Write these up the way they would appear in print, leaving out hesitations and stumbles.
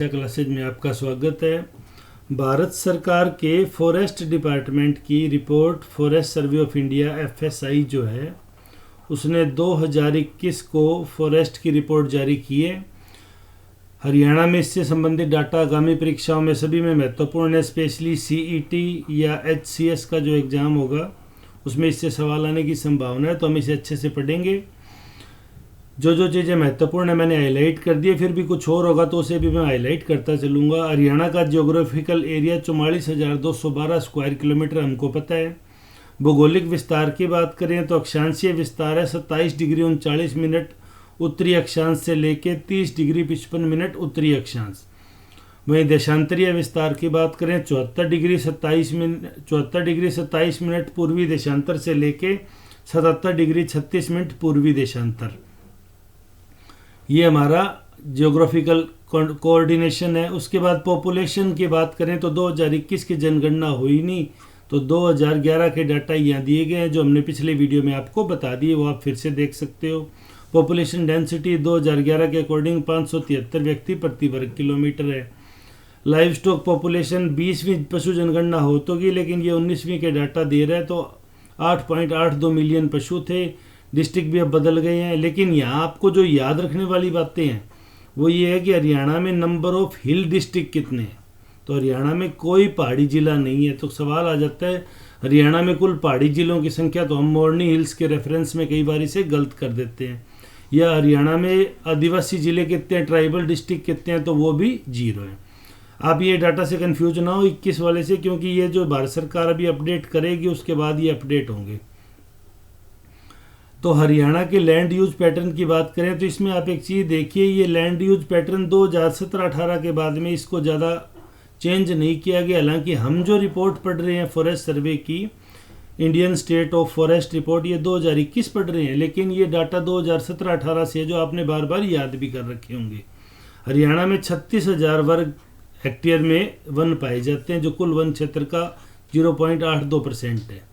Classes में आपका स्वागत है। भारत सरकार के फॉरेस्ट डिपार्टमेंट की report forest survey of India FSI जो है उसने 2021 को फॉरेस्ट की रिपोर्ट जारी की है। हरियाणा में इससे संबंधित डाटा आगामी परीक्षाओं में सभी में महत्वपूर्ण है। स्पेशली CET या HCS का जो एग्ज़ाम होगा उसमें इससे सवाल आने की संभावना है, तो हम इसे अच्छे से पढ़ेंगे। जो चीज़ें महत्वपूर्ण है मैंने हाईलाइट कर दिए, फिर भी कुछ और होगा तो उसे भी मैं हाईलाइट करता चलूँगा। हरियाणा का ज्योग्राफिकल एरिया 44,212 स्क्वायर किलोमीटर हमको पता है। भौगोलिक विस्तार की बात करें तो अक्षांशीय विस्तार है 27 डिग्री 39 मिनट उत्तरी अक्षांश से लेके 30 डिग्री 55 मिनट उत्तरी अक्षांश। वहीं देशांतरीय विस्तार की बात करें 74 डिग्री 27 मिनट पूर्वी देशांतर से लेके 77 डिग्री 36 मिनट पूर्वी देशांतर। ये हमारा जियोग्राफिकल कोऑर्डिनेशन है। उसके बाद पॉपुलेशन की बात करें तो 2021 की जनगणना हुई नहीं, तो 2011 के डाटा यहाँ दिए गए हैं जो हमने पिछले वीडियो में आपको बता दिए, वो आप फिर से देख सकते हो। पॉपुलेशन डेंसिटी 2011 के अकॉर्डिंग 573 व्यक्ति प्रति वर्ग किलोमीटर है। लाइव स्टॉक पॉपुलेशन 20वीं पशु जनगणना हो तो की, लेकिन ये 19वीं के डाटा दे रहा है, तो 8.82 मिलियन पशु थे। डिस्ट्रिक्ट भी अब बदल गए हैं, लेकिन यहाँ आपको जो याद रखने वाली बातें हैं वो ये है कि हरियाणा में नंबर ऑफ हिल डिस्ट्रिक्ट कितने हैं। तो हरियाणा में कोई पहाड़ी जिला नहीं है, तो सवाल आ जाता है हरियाणा में कुल पहाड़ी जिलों की संख्या, तो हम मोरनी हिल्स के रेफरेंस में कई बार इसे गलत कर देते हैं। या हरियाणा में आदिवासी जिले कितने हैं, ट्राइबल डिस्ट्रिक्ट कितने हैं, तो वो भी 0 है। आप ये डाटा से कंफ्यूज ना हो 21 वाले से, क्योंकि ये जो भारत सरकार अभी अपडेट करेगी उसके बाद ये अपडेट होंगे। तो हरियाणा के लैंड यूज पैटर्न की बात करें तो इसमें आप एक चीज़ देखिए, ये लैंड यूज पैटर्न 2017-18 के बाद में इसको ज़्यादा चेंज नहीं किया गया। हालांकि हम जो रिपोर्ट पढ़ रहे हैं फॉरेस्ट सर्वे की, Indian state of forest report, ये 2021 पढ़ रहे हैं, लेकिन ये डाटा 2017-18 से जो आपने बार बार याद भी कर रखे होंगे। हरियाणा में 36,000 वर्ग हेक्टेयर में वन पाए जाते हैं, जो कुल वन क्षेत्र का 0.82% है।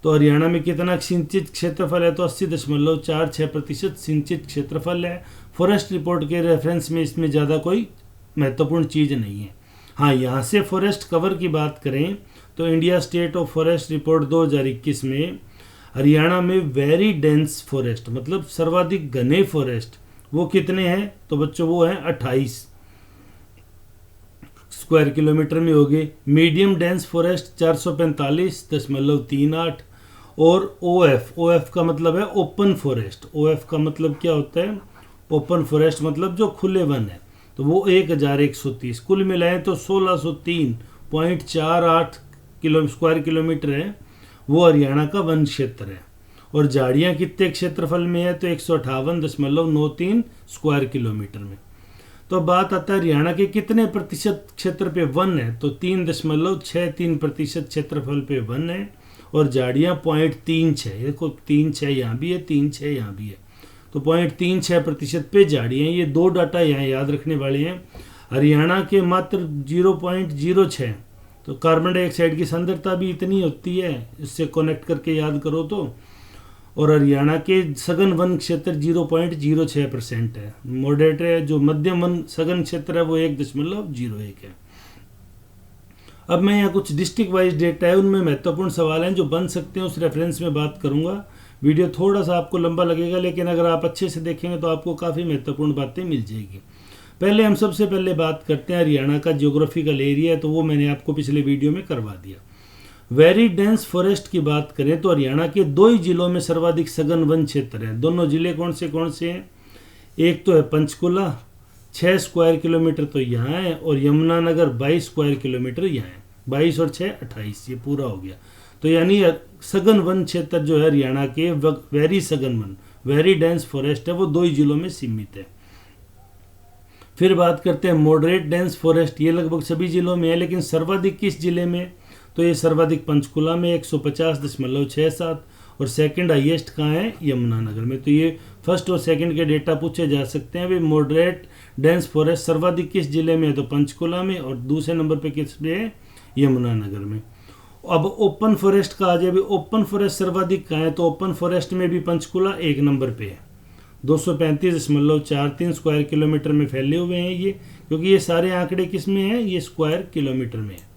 तो हरियाणा में कितना सिंचित क्षेत्रफल है, तो 80.46% सिंचित क्षेत्रफल है। फॉरेस्ट रिपोर्ट के रेफरेंस में इसमें ज़्यादा कोई महत्वपूर्ण चीज़ नहीं है। हाँ, यहाँ से फॉरेस्ट कवर की बात करें तो India state of forest report 2021 में हरियाणा में वेरी डेंस फॉरेस्ट, मतलब सर्वाधिक घने फॉरेस्ट, वो कितने हैं, तो बच्चों वो हैं 28 स्क्वायर किलोमीटर में हो गए। मीडियम डेंस फॉरेस्ट 445.38 और OF का मतलब है ओपन फॉरेस्ट। OF का मतलब क्या होता है, ओपन फॉरेस्ट मतलब जो खुले वन है, तो वो 1130। कुल मिलाएं तो 1603.48 स्क्वायर किलोमीटर है, वो हरियाणा का वन क्षेत्र है। और झाड़ियाँ कितने क्षेत्रफल में है, तो 158.93 स्क्वायर किलोमीटर में। तो बात आता है हरियाणा के कितने प्रतिशत क्षेत्र पे वन है, तो 3.63% क्षेत्रफल पे वन है, और झाड़ियाँ 0.36, देखो 3.6 यहाँ भी है, 3.6 यहाँ भी है, तो 0.36% पे झाड़ियाँ। ये दो डाटा यहाँ याद रखने वाले हैं। हरियाणा के मात्र 0.06, तो कार्बन डाइऑक्साइड की सांद्रता भी इतनी होती है, इससे कनेक्ट करके याद करो तो। और हरियाणा के सघन वन क्षेत्र 0.06% है। मॉडरेट है, जो मध्यम वन सघन क्षेत्र है वो 1.01 है। अब मैं यहाँ कुछ डिस्ट्रिक्ट वाइज डेटा है, उनमें महत्वपूर्ण सवाल हैं जो बन सकते हैं, उस रेफरेंस में बात करूँगा। वीडियो थोड़ा सा आपको लंबा लगेगा, लेकिन अगर आप अच्छे से देखेंगे तो आपको काफ़ी महत्वपूर्ण बातें मिल जाएगी। पहले हम सबसे पहले बात करते हैं हरियाणा का जियोग्राफिकल एरिया, तो वो मैंने आपको पिछले वीडियो में करवा दिया। वेरी डेंस फॉरेस्ट की बात करें तो हरियाणा के 2 ही जिलों में सर्वाधिक सघन वन क्षेत्र है। दोनों जिले कौन से हैं, एक तो है पंचकुला 6 स्क्वायर किलोमीटर तो यहाँ है, और यमुनानगर 22 स्क्वायर किलोमीटर यहाँ है। 22 और 6 28, ये पूरा हो गया। तो यानी सघन वन क्षेत्र जो है हरियाणा के वेरी सघन वन, वेरी डेंस फॉरेस्ट है, वो 2 ही जिलों में सीमित है। फिर बात करते हैं मॉडरेट डेंस फॉरेस्ट, ये लगभग सभी जिलों में है, लेकिन सर्वाधिक किस जिले में, तो ये सर्वाधिक पंचकुला में 150.67, और सेकंड हाईएस्ट कहाँ है, यमुनानगर में। तो ये फर्स्ट और सेकंड के डेटा पूछे जा सकते हैं। भाई मॉडरेट डेंस फॉरेस्ट सर्वाधिक किस जिले में है, तो पंचकुला में, और दूसरे नंबर पे किस में है, यमुनानगर में। अब ओपन फॉरेस्ट का आ जाए, ओपन फॉरेस्ट सर्वाधिक कहाँ है, तो ओपन फॉरेस्ट में भी पंचकुला 1 नंबर पे है। 235.43 स्क्वायर किलोमीटर में फैले हुए हैं ये, क्योंकि ये सारे आंकड़े किस में हैं, ये स्क्वायर किलोमीटर में है।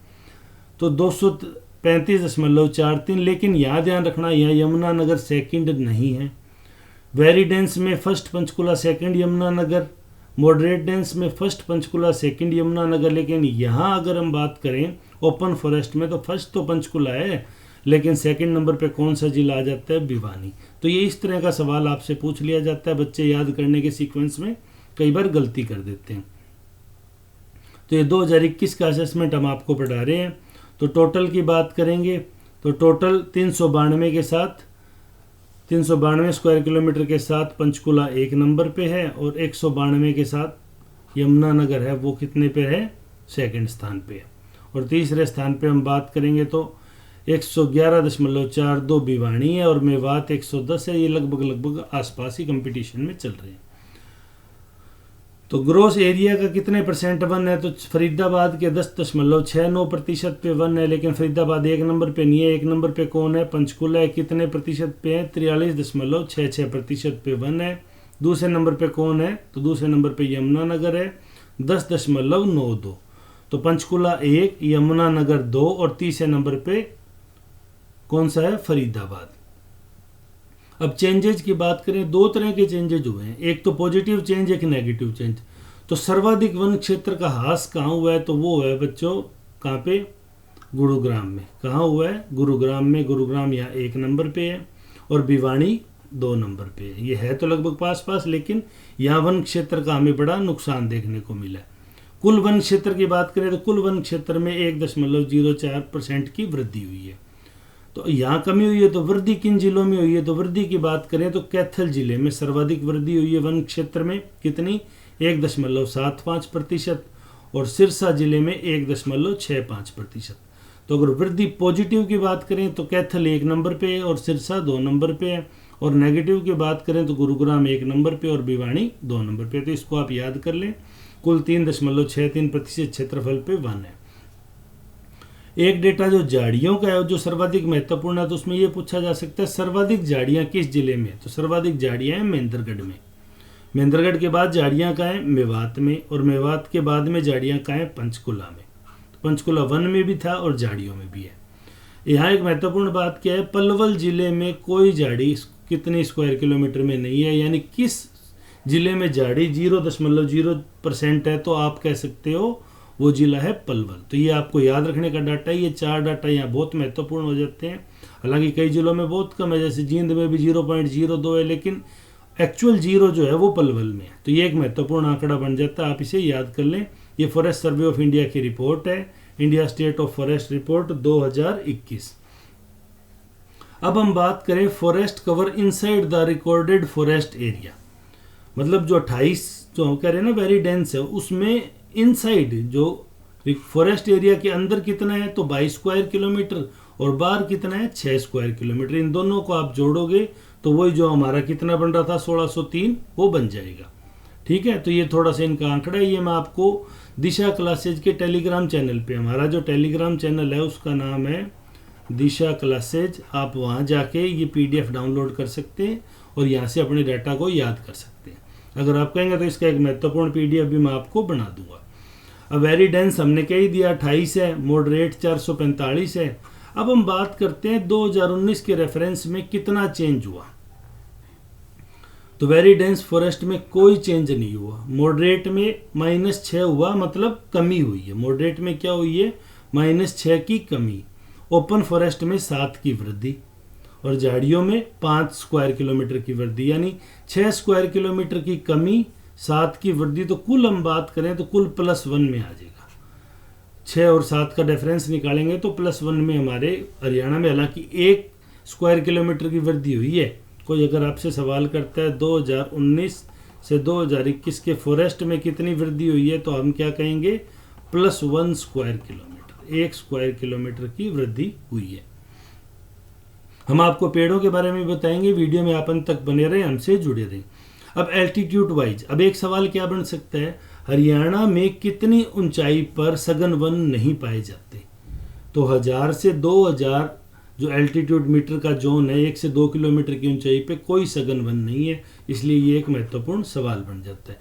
तो 235.43, लेकिन यहाँ ध्यान रखना, यहाँ यमुनानगर सेकंड नहीं है। वेरी डेंस में first Panchkula, second Yamunanagar. Moderate dense में फर्स्ट पंचकुला, सेकंड यमुनानगर। लेकिन यहाँ अगर हम बात करें ओपन फॉरेस्ट में, तो फर्स्ट तो पंचकुला है, लेकिन सेकंड नंबर पे कौन सा जिला आ जाता है, भिवानी। तो ये इस तरह का सवाल आपसे पूछ लिया जाता है, बच्चे याद करने के सीक्वेंस में कई बार गलती कर देते हैं। तो ये 2021 का असेसमेंट हम आपको पढ़ा रहे हैं। तो टोटल की बात करेंगे तो टोटल 392 के साथ, 392 स्क्वायर किलोमीटर के साथ पंचकुला एक नंबर पे है, और 192 के साथ यमुनानगर है, वो कितने पे है, सेकंड स्थान पे है। और तीसरे स्थान पे हम बात करेंगे तो 111.42 भिवानी है, और मेवात 110 है। ये लगभग आसपास ही कंपटीशन में चल रहे हैं। तो ग्रोस एरिया का कितने परसेंट वन है, तो फरीदाबाद के 10.69% पे वन है, लेकिन फरीदाबाद एक नंबर पे नहीं है। एक नंबर पे कौन है, पंचकुला है। कितने प्रतिशत पे है, 43.66% पे वन है। दूसरे नंबर पे कौन है, तो दूसरे नंबर पे यमुनानगर है, 10.92। तो पंचकुला 1, यमुनानगर 2, और तीसरे नंबर पे कौन सा है, फरीदाबाद। अब चेंजेज की बात करें, दो तरह के चेंजेज हुए हैं, एक तो पॉजिटिव चेंज, एक नेगेटिव चेंज। तो सर्वाधिक वन क्षेत्र का ह्रास कहाँ हुआ है, तो वो है बच्चों कहाँ पे, गुरुग्राम में। कहाँ हुआ है, गुरुग्राम में। गुरुग्राम यहाँ एक नंबर पे है, और भिवानी 2 नंबर पे है। ये है तो लगभग पास पास, लेकिन यहाँ वन क्षेत्र का हमें बड़ा नुकसान देखने को मिला है। कुल वन क्षेत्र की बात करें तो कुल वन क्षेत्र में 1.04% की वृद्धि हुई है। तो यहाँ कमी हुई है, तो वृद्धि किन जिलों में हुई है, तो वृद्धि की बात करें तो कैथल जिले में सर्वाधिक वृद्धि हुई है वन क्षेत्र में। कितनी, 1.75%, और सिरसा जिले में 1.65%। तो अगर वृद्धि पॉजिटिव की बात करें तो कैथल 1 नंबर पे है, और सिरसा 2 नंबर पे है। और नेगेटिव की बात करें तो गुरुग्राम 1 नंबर पे और भिवानी 2 नंबर पे। तो इसको आप याद कर लें। कुल 3.63% क्षेत्रफल पे वन है। एक डेटा जो झाड़ियों का है, जो सर्वाधिक महत्वपूर्ण है, तो उसमें यह पूछा जा सकता है सर्वाधिक झाड़ियां किस जिले में। तो सर्वाधिक झाड़ियां हैं महेंद्रगढ़ में। महेंद्रगढ़ के बाद झाड़ियां कहाँ हैं, मेवात में। और मेवात के बाद में झाड़ियां कहाँ हैं, पंचकुला में। तो पंचकुला वन में भी था और झाड़ियों में भी है। यहाँ एक महत्वपूर्ण बात क्या है, पलवल जिले में कोई झाड़ी कितने स्क्वायर किलोमीटर में नहीं है, यानी किस जिले में झाड़ी 0.0% है, तो आप कह सकते हो वो जिला है पलवल। तो ये आपको याद रखने का डाटा है। ये 4 डाटा यहाँ बहुत महत्वपूर्ण हो जाते हैं। हालांकि कई जिलों में बहुत कम है, जैसे जींद में भी 0.02 है, लेकिन एक्चुअल 0 जो है वो पलवल में है। तो ये एक महत्वपूर्ण आंकड़ा बन जाता है, आप इसे याद कर लें। ये फॉरेस्ट सर्वे ऑफ इंडिया की रिपोर्ट है, India state of forest report 2021। अब हम बात करें forest cover inside the recorded forest area, मतलब जो 28 जो हम कह रहे हैं ना वेरी डेंस है, उसमें इनसाइड जो फॉरेस्ट एरिया के अंदर कितना है, तो 22 स्क्वायर किलोमीटर, और बाहर कितना है, 6 स्क्वायर किलोमीटर। इन दोनों को आप जोड़ोगे तो वही जो हमारा कितना बन रहा था 1603 वो बन जाएगा। ठीक है, तो ये थोड़ा सा इनका आंकड़ा है। ये मैं आपको दिशा क्लासेज के टेलीग्राम चैनल पे, हमारा जो टेलीग्राम चैनल है उसका नाम है दिशा क्लासेज, आप वहाँ जाके ये PDF डाउनलोड कर सकते हैं और यहाँ से अपने डाटा को याद कर सकते हैं। अगर आप कहेंगे तो इसका एक महत्वपूर्ण PDF भी मैं आपको बना दूंगा। अब वेरी डेंस हमने कह ही दिया 28 है, मॉडरेट 445 है। अब हम बात करते हैं 2019 के रेफरेंस में कितना चेंज हुआ। तो वेरी डेंस फॉरेस्ट में कोई चेंज नहीं हुआ। मॉडरेट में -6 हुआ, मतलब कमी हुई है। मॉडरेट में क्या हुई है, -6 की कमी। ओपन फॉरेस्ट में 7 की वृद्धि, और झाड़ियों में 5 स्क्वायर किलोमीटर की वृद्धि, यानी 6 स्क्वायर किलोमीटर की कमी, 7 की वृद्धि। तो कुल हम बात करें तो कुल +1 में आ जाएगा। 6 और 7 का डिफरेंस निकालेंगे तो +1 में हमारे हरियाणा में, हालांकि 1 स्क्वायर किलोमीटर की वृद्धि हुई है। कोई अगर आपसे सवाल करता है 2019 से 2021 के फॉरेस्ट में कितनी वृद्धि हुई है, तो हम क्या कहेंगे, +1 स्क्वायर किलोमीटर, 1 स्क्वायर किलोमीटर की वृद्धि हुई है। हम आपको पेड़ों के बारे में बताएंगे, वीडियो में आप अंत तक बने रहें, हमसे जुड़े रहें। अब एल्टीट्यूड वाइज, अब एक सवाल क्या बन सकता है, हरियाणा में कितनी ऊंचाई पर सघन वन नहीं पाए जाते। तो 1000 से 2000 जो एल्टीट्यूड मीटर का जोन है 1 से 2 किलोमीटर की ऊंचाई पे कोई सघन वन नहीं है, इसलिए ये एक महत्वपूर्ण सवाल बन जाता है।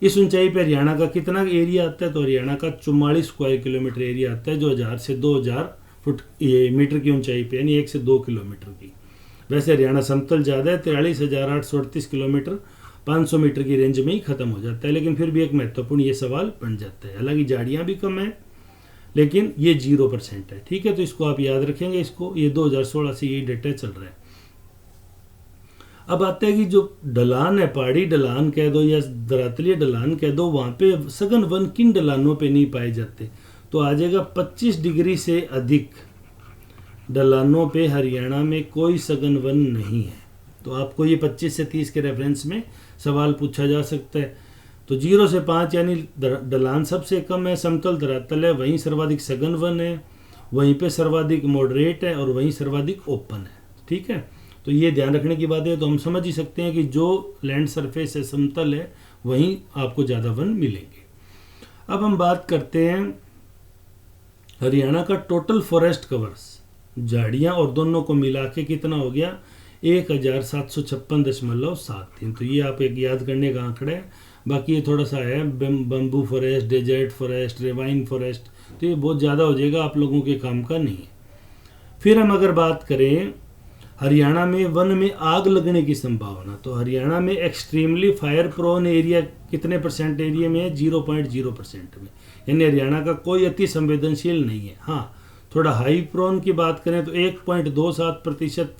इस ऊंचाई पर हरियाणा का कितना एरिया आता है? तो हरियाणा का 44 स्क्वायर किलोमीटर एरिया आता है, जो 1000 से 2000 फुट ये मीटर की ऊंचाई पे, यानी 1 से 2 किलोमीटर की। वैसे हरियाणा समतल ज़्यादा है, 43,838 किलोमीटर 500 मीटर की रेंज में ही खत्म हो जाता है, लेकिन फिर भी एक महत्वपूर्ण ये सवाल बन जाता है। हालांकि झाड़ियाँ भी कम है, लेकिन ये 0% है। ठीक है, तो इसको आप याद रखेंगे। इसको ये 2016 से यही डेटा चल रहा है। अब आता है कि जो ढलान है, पहाड़ी ढलान कह दो या धरातलीय ढलान कह दो, वहाँ पे सघन वन किन ढलानों पे नहीं पाए जाते? तो आ जाएगा 25 डिग्री से अधिक ढलानों पे हरियाणा में कोई सघन वन नहीं है। तो आपको ये 25 से 30 के रेफरेंस में सवाल पूछा जा सकता है। तो 0 से 5 यानी ढलान सबसे कम है, समतल धरातल है, वहीं सर्वाधिक सघन वन है, वहीं पे सर्वाधिक मॉडरेट है और वहीं सर्वाधिक ओपन है। ठीक है, तो ये ध्यान रखने की बात है। तो हम समझ ही सकते हैं कि जो लैंड सरफेस है, समतल है, वहीं आपको ज़्यादा वन मिलेंगे। अब हम बात करते हैं हरियाणा का टोटल फॉरेस्ट कवर्स, झाड़ियाँ और दोनों को मिला के कितना हो गया? 1756.73। तो ये आप एक याद करने का आंकड़ा है। बाकी ये थोड़ा सा है, bamboo forest, desert forest, ravine forest, तो ये बहुत ज़्यादा हो जाएगा, आप लोगों के काम का नहीं है। फिर हम अगर बात करें हरियाणा में वन में आग लगने की संभावना, तो हरियाणा में एक्सट्रीमली फायर प्रोन एरिया कितने परसेंट एरिया में है? 0.0% में, यानी हरियाणा का कोई अति संवेदनशील नहीं है। हाँ, थोड़ा हाई प्रोन की बात करें तो 1.27%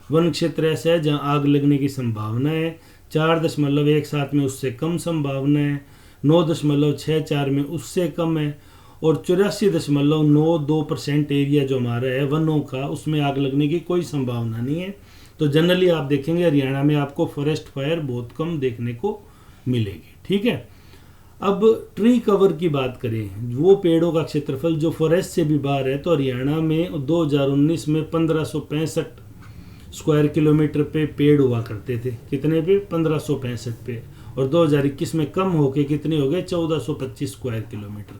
वन क्षेत्र ऐसा है जहाँ आग लगने की संभावना है। 4.17 में उससे कम संभावना है, 9.64 में उससे कम है, और 84.92% एरिया जो हमारा है वनों का, उसमें आग लगने की कोई संभावना नहीं है। तो जनरली आप देखेंगे हरियाणा में आपको फॉरेस्ट फायर बहुत कम देखने को मिलेगी। ठीक है, अब ट्री कवर की बात करें, वो पेड़ों का क्षेत्रफल जो फॉरेस्ट से भी बाहर है, तो हरियाणा में 2019 में 1565 स्क्वायर किलोमीटर पे पेड़ हुआ करते थे। कितने पे? 1565 पे। और 2021 में कम होके कितने हो गए? 1425 स्क्वायर किलोमीटर,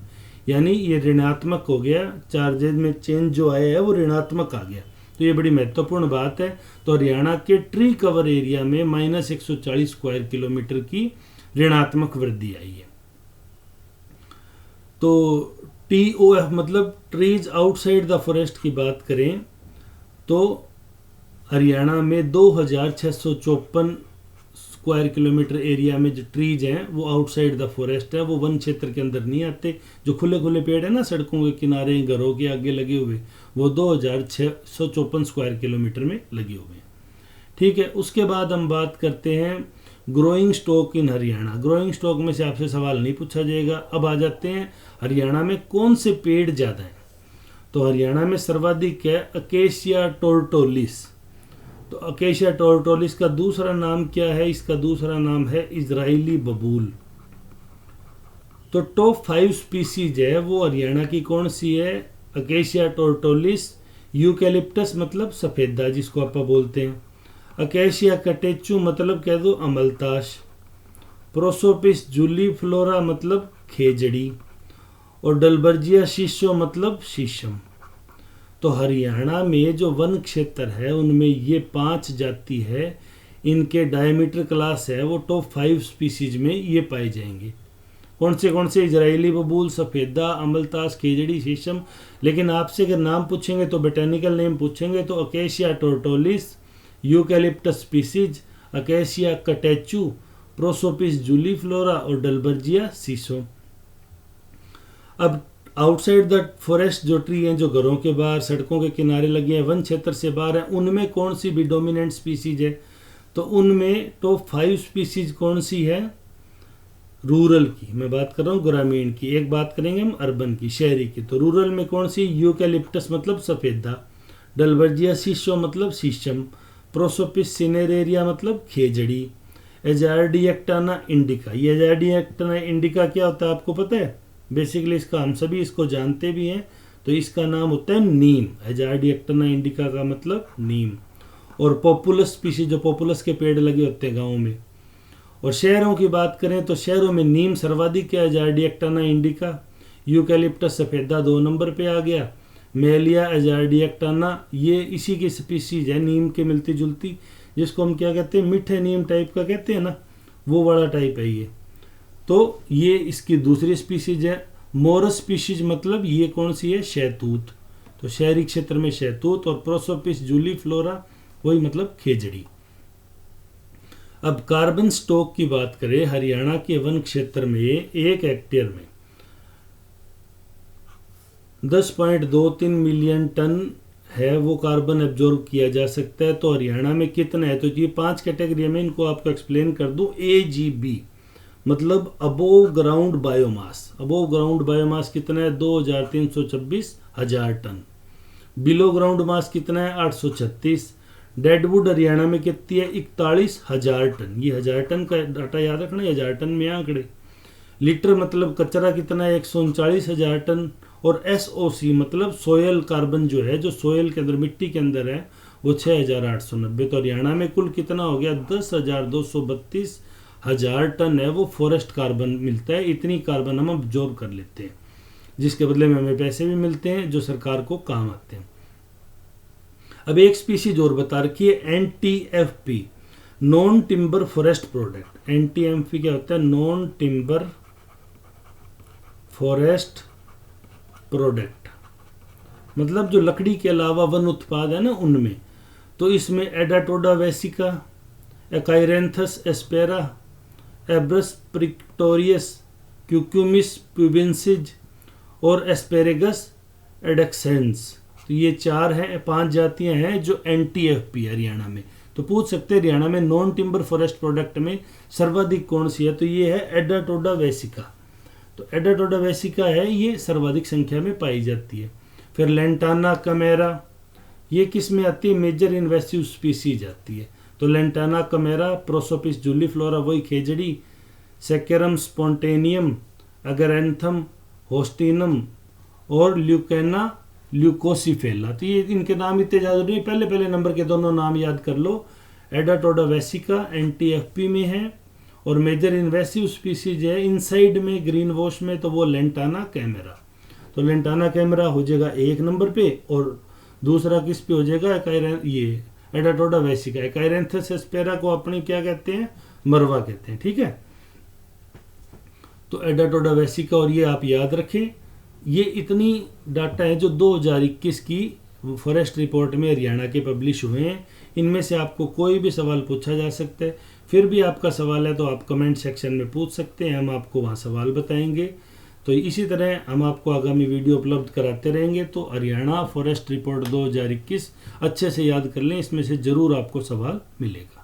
यानी ये ऋणात्मक हो गया। चार्जेज में चेंज जो आया है वो ऋणात्मक आ गया। तो ये बड़ी महत्वपूर्ण बात है। तो हरियाणा के ट्री कवर एरिया में -140 स्क्वायर किलोमीटर की ऋणात्मक वृद्धि आई है। तो TOF मतलब ट्रीज आउटसाइड द फॉरेस्ट की बात करें तो हरियाणा में 2654 स्क्वायर किलोमीटर एरिया में जो ट्रीज हैं वो आउटसाइड द फॉरेस्ट है, वो वन क्षेत्र के अंदर नहीं आते। जो खुले खुले पेड़ है ना सड़कों के किनारे, घरों के आगे लगे हुए, वो 2654 स्क्वायर किलोमीटर में लगे हुए हैं। ठीक है, उसके बाद हम बात करते हैं growing stock in Haryana. Growing stock में से आपसे सवाल नहीं पूछा जाएगा। अब आ जाते हैं हरियाणा में कौन से पेड़ ज़्यादा हैं। तो हरियाणा में सर्वाधिक है अकेशिया टोर्टोलिस। तो अकेशिया टोर्टोलिस का दूसरा नाम क्या है? इसका दूसरा नाम है इजरायली बबूल। तो टॉप 5 स्पीसीज है वो हरियाणा की कौन सी है? अकेशिया टोर्टोलिस, यूकैलिप्टस मतलब सफेदा जिसको आप बोलते हैं, अकेशिया कटेचू मतलब कह दो अमलताश, प्रोसोपिस जूलीफ्लोरा मतलब खेजड़ी, और डलबर्जिया शीशो मतलब शीशम। तो हरियाणा में जो वन क्षेत्र है उनमें ये 5 जाति है, इनके डायमीटर क्लास है वो टॉप 5 स्पीसीज में ये पाए जाएंगे। कौन से? इजरायली बबूल, सफ़ेदा, अमलतास, खेजड़ी, शीशम। लेकिन आपसे अगर नाम पूछेंगे तो बोटेनिकल नेम पूछेंगे तो Acacia tortilis, Eucalyptus species, Acacia catechu, Prosopis juliflora और डलबर्जिया शीशो। अब आउटसाइड द फॉरेस्ट जो ट्री हैं, जो घरों के बाहर, सड़कों के किनारे लगे हैं, वन क्षेत्र से बाहर हैं, उनमें कौन सी भी डोमिनेंट स्पीसीज है? तो उनमें टॉप 5 स्पीसीज कौन सी है? रूरल की मैं बात कर रहा हूँ, ग्रामीण की। एक बात करेंगे हम अर्बन की, शहरी की। तो रूरल में कौन सी? यूकैलिप्टस मतलब सफ़ेदा, डलबर्जिया शीशो मतलब शीशम, प्रोसोपिस सिनेरेरिया मतलब खेजड़ी, एजार्डिएक्टाना इंडिका। ये एजार्डिएक्टाना इंडिका क्या होता है आपको पता है? बेसिकली इसका हम सभी इसको जानते भी हैं। तो इसका नाम होता है नीम। एजार्डिएक्टाना इंडिका का मतलब नीम। और पॉपुलस स्पीसीज, जो पॉपुलस के पेड़ लगे होते हैं गाँव में। और शहरों की बात करें तो शहरों में नीम सर्वाधिक है, एजार्डिएक्टाना इंडिका, यूकैलिप्टस सफ़ेदा 2 नंबर पे आ गया, मेलिया एजार्डिएक्टाना, ये इसी की स्पीसीज है, नीम के मिलती जुलती, जिसको हम क्या कहते हैं, मीठे नीम टाइप का कहते हैं ना, वो वाला टाइप है ये। तो ये इसकी दूसरी स्पीसीज है। मोरस स्पीसीज मतलब ये कौन सी है, शहतूत, तो शहरी क्षेत्र में शहतूत। और प्रोसोपिस जूलीफ्लोरा वही मतलब खेजड़ी। अब कार्बन स्टॉक की बात करें, हरियाणा के वन क्षेत्र में 1 हेक्टेयर में 10.23 मिलियन टन है वो कार्बन एब्जॉर्ब किया जा सकता है। तो हरियाणा में कितना है, तो ये 5 कैटेगरी में इनको आपको एक्सप्लेन कर दूं। AGB मतलब above ground biomass, above ground biomass कितना है, 2326 हजार टन। बिलो ग्राउंड मास कितना है, 836। डेडवुड हरियाणा में कितनी है, 41,000 टन। ये 1000 टन का डाटा याद रखना, 1000 टन में आंकड़े। लीटर मतलब कचरा कितना है, 139,000 टन। और SOC मतलब सोयल कार्बन जो है, जो सोयल के अंदर मिट्टी के अंदर है, वो 6,890। तो हरियाणा में कुल कितना हो गया, 10,232 हजार टन है वो फॉरेस्ट कार्बन मिलता है। इतनी कार्बन हम अब्जॉर्ब कर लेते हैं, जिसके बदले में हमें पैसे भी मिलते हैं जो सरकार को काम आते हैं। अब एक स्पीसीज और बता रखी है, NTFP, non timber forest product. NTFP क्या होता है, नॉन टिम्बर फॉरेस्ट प्रोडक्ट, मतलब जो लकड़ी के अलावा वन उत्पाद है ना उनमें। तो इसमें एडाटोडा वेसिका, एकाइरेंथस एस्पेरा, एब्रस प्रिक्टोरियस, क्यूक्यूमिस प्यूबिन्सिज और एस्पेरेगस एडेक्सेंस, तो ये 5 जातियां हैं जो NTFP हरियाणा में। तो पूछ सकते हैं हरियाणा में नॉन टिम्बर फॉरेस्ट प्रोडक्ट में सर्वाधिक कौन सी है, तो ये है एडाटोडा वेसिका। तो एडाटोडा वेसिका है, ये सर्वाधिक संख्या में पाई जाती है। फिर लेंटाना कमेरा, ये किस में आती है, मेजर इन्वेसिव स्पीसीज आती है। तो लेंटाना कमेरा, प्रोसोपिस जूलीफ्लोरा वही खेजड़ी, सेकेरम स्पॉन्टेनियम, अगरेंथम होस्टिनम और ल्यूकेना ल्यूकोसिफेला। तो ये इनके नाम इतने ज़्यादा नहीं, पहले नंबर के दोनों नाम याद कर लो। एडाटोडा वेसिका NTFP में है और मेजर इन्वेसिव स्पीसीज है इनसाइड में ग्रीन वॉश में, तो वो लेंटाना कैमेरा। तो लेंटाना कैमेरा हो जाएगा 1 नंबर पे, और दूसरा किस पे हो जाएगा, ये एडाटोडा वेसिका। एकाइरेंथस एस्पेरा को अपनी क्या कहते हैं, मरवा कहते हैं, ठीक है। तो एडाटोडा वेसिका, और ये आप याद रखें, ये इतनी डाटा है जो 2021 की फॉरेस्ट रिपोर्ट में हरियाणा के पब्लिश हुए हैं। इनमें से आपको कोई भी सवाल पूछा जा सकता है। फिर भी आपका सवाल है तो आप कमेंट सेक्शन में पूछ सकते हैं, हम आपको वहाँ सवाल बताएंगे। तो इसी तरह हम आपको आगामी वीडियो उपलब्ध कराते रहेंगे। तो हरियाणा फॉरेस्ट रिपोर्ट 2021 अच्छे से याद कर लें, इसमें से ज़रूर आपको सवाल मिलेगा।